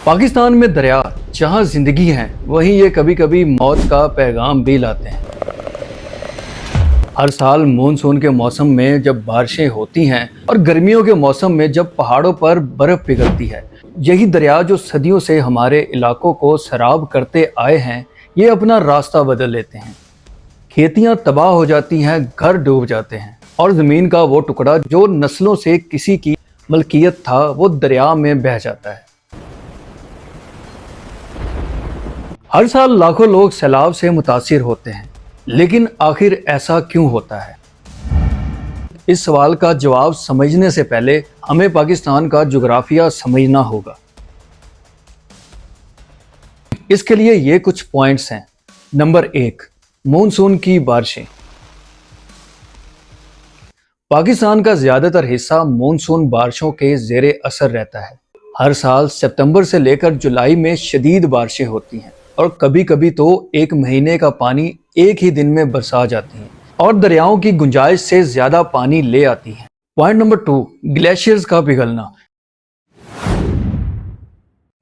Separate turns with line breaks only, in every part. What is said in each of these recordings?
पाकिस्तान में दरिया जहां जिंदगी है वहीं ये कभी कभी मौत का पैगाम भी लाते हैं। हर साल मानसून के मौसम में जब बारिशें होती हैं और गर्मियों के मौसम में जब पहाड़ों पर बर्फ पिघलती है, यही दरिया जो सदियों से हमारे इलाकों को सैराब करते आए हैं, ये अपना रास्ता बदल लेते हैं। खेतियां तबाह हो जाती हैं, घर डूब जाते हैं और ज़मीन का वो टुकड़ा जो नस्लों से किसी की मलकियत था वो दरिया में बह जाता है। हर साल लाखों लोग सैलाब से मुतासिर होते हैं, लेकिन आखिर ऐसा क्यों होता है? इस सवाल का जवाब समझने से पहले हमें पाकिस्तान का जुग्राफिया समझना होगा। इसके लिए ये कुछ पॉइंट्स हैं। नंबर 1, मानसून की बारिशें। पाकिस्तान का ज्यादातर हिस्सा मानसून बारिशों के जेरे असर रहता है। हर साल सितंबर से लेकर जुलाई में शदीद बारिशें होती हैं और कभी कभी तो एक महीने का पानी एक ही दिन में बरसा जाती है और दरियाओं की गुंजाइश से ज्यादा पानी ले आती है। पॉइंट नंबर 2, ग्लेशियर्स का पिघलना।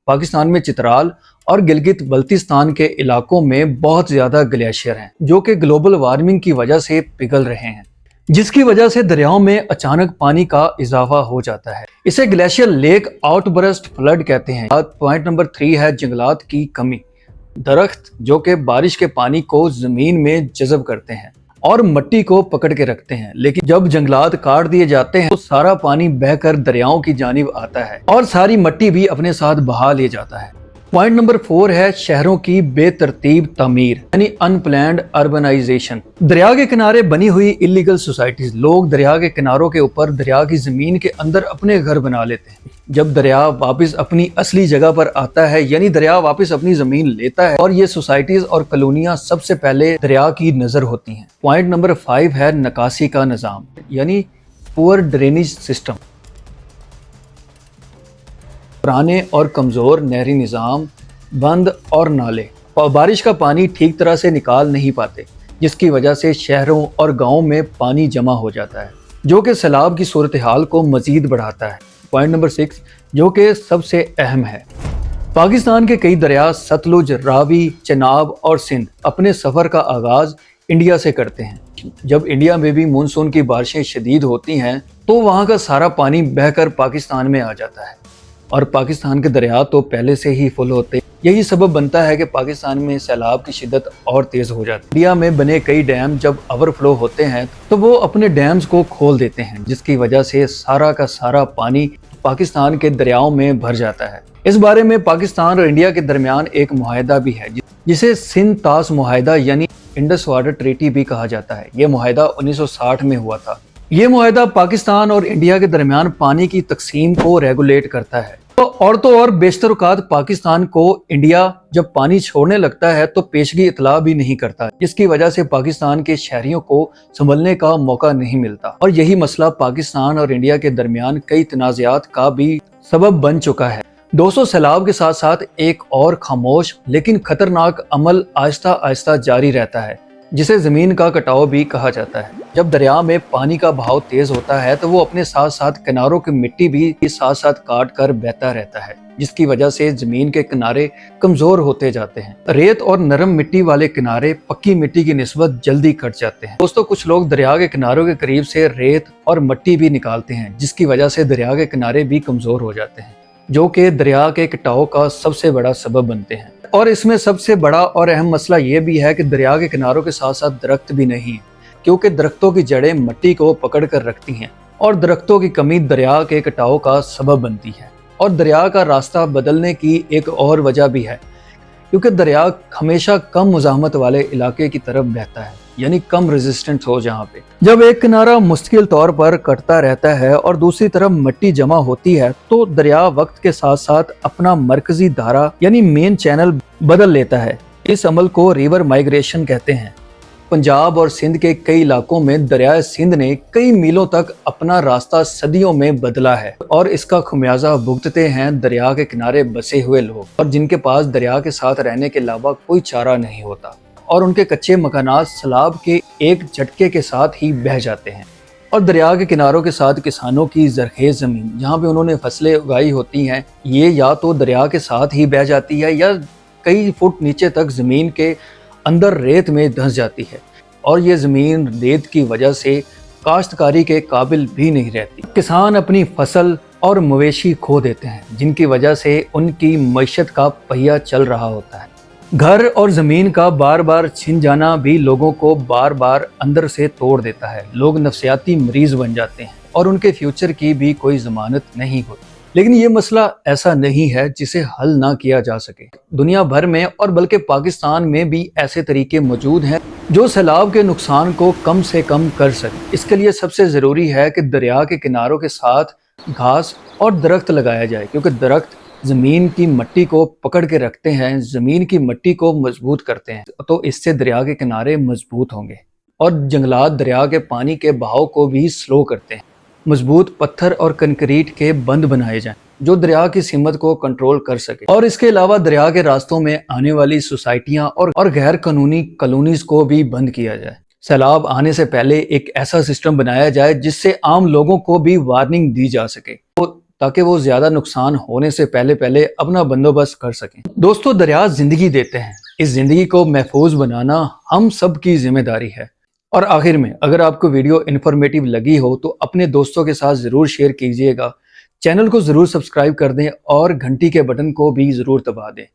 पाकिस्तान में चित्राल और गिलगित बल्तिस्तान के इलाकों में बहुत ज्यादा ग्लेशियर हैं जो कि ग्लोबल वार्मिंग की वजह से पिघल रहे हैं, जिसकी वजह से दरियाओं में अचानक पानी का इजाफा हो जाता है। इसे ग्लेशियर लेक आउटबर्स्ट फ्लड कहते हैं। पॉइंट नंबर 3 है जंगलात की कमी। दरख्त जो कि बारिश के पानी को जमीन में जज़ब करते हैं और मिट्टी को पकड़ के रखते हैं, लेकिन जब जंगलात काट दिए जाते हैं तो सारा पानी बहकर दरियाओं की जानिब आता है और सारी मिट्टी भी अपने साथ बहा ले जाता है। पॉइंट नंबर 4 है शहरों की बेतरतीब तामीर यानी अनप्लैन्ड अर्बनाइजेशन। दरिया के किनारे बनी हुई इलीगल सोसाइटीज। लोग दरिया के किनारों के ऊपर दरिया की जमीन के अंदर अपने घर बना लेते हैं। जब दरिया वापस अपनी असली जगह पर आता है, यानी दरिया वापस अपनी जमीन लेता है, और ये सोसाइटीज और कॉलोनियां सबसे पहले दरिया की नजर होती हैं। पॉइंट नंबर 5 है निकासी का निजाम यानी पुअर ड्रेनेज सिस्टम। पुराने और कमजोर नहरी निज़ाम, बंद और नाले बारिश का पानी ठीक तरह से निकाल नहीं पाते, जिसकी वजह से शहरों और गांवों में पानी जमा हो जाता है जो कि सैलाब की सूरत हाल को मजीद बढ़ाता है। पॉइंट नंबर 6 जो कि सबसे अहम है, पाकिस्तान के कई दरिया सतलुज, रावी, चनाब और सिंध अपने सफ़र का आगाज़ इंडिया से करते हैं। जब इंडिया में भी मानसून की बारिशें शदीद होती हैं तो वहाँ का सारा पानी बहकर पाकिस्तान में आ जाता है और पाकिस्तान के दरिया तो पहले से ही फुल होते हैं। यही सबब बनता है कि पाकिस्तान में सैलाब की शिद्दत और तेज़ हो जाती है। इंडिया में बने कई डैम जब ओवरफ्लो होते हैं तो वो अपने डैम्स को खोल देते हैं, जिसकी वजह से सारा का सारा पानी पाकिस्तान के दरियाओं में भर जाता है। इस बारे में पाकिस्तान और इंडिया के दरमियान एक मुआहदा भी है जिसे सिंध तास मुआहदा यानी इंडस वाटर ट्रीटी भी कहा जाता है। ये मुआहदा 1960 में हुआ था। ये मुआहदा पाकिस्तान और इंडिया के दरमियान पानी की तकसीम को रेगुलेट करता है। तो और बेशतर औकात पाकिस्तान को इंडिया जब पानी छोड़ने लगता है तो पेशगी इतला भी नहीं करता, जिसकी वजह से पाकिस्तान के शहरियों को संभलने का मौका नहीं मिलता और यही मसला पाकिस्तान और इंडिया के दरमियान कई तनाज़ात का भी सबब बन चुका है। दोस्तों, सैलाब के साथ साथ एक और खामोश लेकिन खतरनाक अमल आहिस्ता आहिस्ता जारी रहता है, जिसे जमीन का कटाव भी कहा जाता है। जब दरिया में पानी का बहाव तेज होता है तो वो अपने साथ साथ किनारों की मिट्टी भी साथ साथ काट कर बहता रहता है, जिसकी वजह से जमीन के किनारे कमजोर होते जाते हैं। रेत और नरम मिट्टी वाले किनारे पक्की मिट्टी की निस्बत जल्दी कट जाते हैं। दोस्तों, कुछ लोग दरिया के किनारों के करीब से रेत और मिट्टी भी निकालते हैं, जिसकी वजह से दरिया के किनारे भी कमजोर हो जाते हैं, जो कि दरिया के कटाव का सबसे बड़ा सबब बनते हैं। और इसमें सबसे बड़ा और अहम मसला ये भी है कि दरिया के किनारों के साथ साथ दरख्त भी नहीं है, क्योंकि दरख्तों की जड़ें मिट्टी को पकड़ कर रखती हैं और दरख्तों की कमी दरिया के कटाव का सबब बनती है। और दरिया का रास्ता बदलने की एक और वजह भी है, क्योंकि दरिया हमेशा कम मुज़ाहमत वाले इलाके की तरफ बहता है, यानी कम रेजिस्टेंस हो। जहाँ पे जब एक किनारा मुस्तकिल तौर पर कटता रहता है और दूसरी तरफ मिट्टी जमा होती है तो दरिया वक्त के साथ साथ अपना मरकजी धारा यानी मेन चैनल बदल लेता है। इस अमल को रिवर माइग्रेशन कहते हैं। पंजाब और सिंध के कई इलाकों में दरिया सिंध ने कई मीलों तक अपना रास्ता सदियों में बदला है और इसका खुमियाजा भुगतते हैं दरिया के किनारे बसे हुए लोग, और जिनके पास दरिया के साथ रहने के अलावा कोई चारा नहीं होता और उनके कच्चे मकानात सैलाब के एक झटके के साथ ही बह जाते हैं। اور دریا کے کناروں کے ساتھ کسانوں کی زرخیز زمین جہاں پہ انہوں نے فصلیں اگائی ہوتی ہیں، یہ یا تو دریا کے ساتھ ہی بہہ جاتی ہے یا کئی فٹ نیچے تک زمین کے اندر ریت میں دھنس جاتی ہے، اور یہ زمین ریت کی وجہ سے کاشتکاری کے قابل بھی نہیں رہتی۔ کسان اپنی فصل اور مویشی کھو دیتے ہیں، جن کی وجہ سے ان کی معیشت کا پہیہ چل رہا ہوتا ہے۔ گھر اور زمین کا بار بار چھن جانا بھی لوگوں کو بار بار اندر سے توڑ دیتا ہے۔ لوگ نفسیاتی مریض بن جاتے ہیں اور ان کے فیوچر کی بھی کوئی ضمانت نہیں ہوتی۔ لیکن یہ مسئلہ ایسا نہیں ہے جسے حل نہ کیا جا سکے۔ دنیا بھر میں اور بلکہ پاکستان میں بھی ایسے طریقے موجود ہیں جو سیلاب کے نقصان کو کم سے کم کر سکیں۔ اس کے لیے سب سے ضروری ہے کہ دریا کے کناروں کے ساتھ گھاس اور درخت لگایا جائے، کیونکہ درخت زمین کی مٹی کو پکڑ کے رکھتے ہیں، زمین کی مٹی کو مضبوط کرتے ہیں، تو اس سے دریا کے کنارے مضبوط ہوں گے۔ اور جنگلات دریا کے پانی کے بہاؤ کو بھی سلو کرتے ہیں۔ مضبوط پتھر اور کنکریٹ کے بند بنائے جائیں جو دریا کی سمت کو کنٹرول کر سکے، اور اس کے علاوہ دریا کے راستوں میں آنے والی سوسائٹیاں اور غیر قانونی کالونیز کو بھی بند کیا جائے۔ سیلاب آنے سے پہلے ایک ایسا سسٹم بنایا جائے جس سے عام لوگوں کو بھی وارننگ دی جا سکے، تاکہ وہ زیادہ نقصان ہونے سے پہلے اپنا بندوبست کر سکیں۔ دوستو، دریا زندگی دیتے ہیں، اس زندگی کو محفوظ بنانا ہم سب کی ذمہ داری ہے۔ اور آخر میں، اگر آپ کو ویڈیو انفارمیٹیو لگی ہو تو اپنے دوستوں کے ساتھ ضرور شیئر کیجئے گا، چینل کو ضرور سبسکرائب کر دیں اور گھنٹی کے بٹن کو بھی ضرور دبا دیں۔